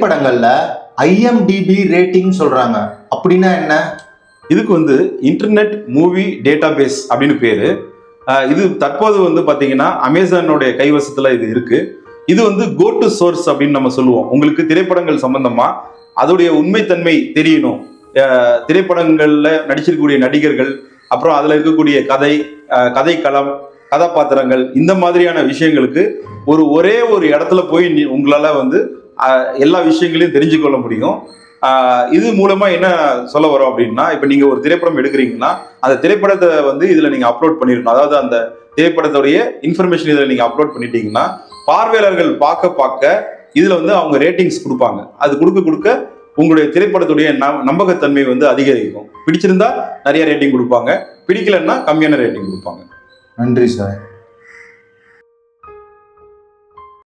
திரைப்படங்கள்ல IMDb rating சொல்றாங்க, அப்படின்னா என்ன? இதுக்கு வந்து இன்டர்நெட் மூவி டேட்டாபேஸ் அப்படின்னு பேரு. இது தற்போது வந்து பாத்தீங்கன்னா அமேசானோடைய கைவசத்துல இது இருக்கு. இது வந்து கோ டு சோர்ஸ் அப்படின்னு நம்ம சொல்லுவோம். உங்களுக்கு திரைப்படங்கள் சம்பந்தமா அதோடைய உண்மைத்தன்மை தெரியணும், திரைப்படங்கள்ல நடிச்சிருக்கக்கூடிய நடிகர்கள், அப்புறம் அதுல இருக்கக்கூடிய கதைக்களம், கதாபாத்திரங்கள், இந்த மாதிரியான விஷயங்களுக்கு ஒரே ஒரு இடத்துல போய் உங்களால வந்து எல்லா விஷயங்களையும் தெரிஞ்சுக்கொள்ள முடியும். இது மூலமா என்ன சொல்ல வரோம் அப்படின்னா, இப்ப நீங்க ஒரு திரைப்படம் எடுக்கிறீங்கன்னா அந்த திரைப்படத்தை வந்து இதுல நீங்க அப்லோட் பண்ணிருக்கணும். அதாவது அந்த திரைப்படத்துடைய இன்ஃபர்மேஷன் இதுல நீங்க அப்லோட் பண்ணிட்டீங்கன்னா பார்வையாளர்கள் பார்க்க இதுல வந்து அவங்க ரேட்டிங்ஸ் கொடுப்பாங்க. அது கொடுக்க உங்களுடைய திரைப்படத்துடைய நம்பகத்தன்மை வந்து அதிகரிக்கும். பிடிச்சிருந்தா நிறைய ரேட்டிங் கொடுப்பாங்க, பிடிக்கலன்னா கம்மியான ரேட்டிங் கொடுப்பாங்க. நன்றி சார்.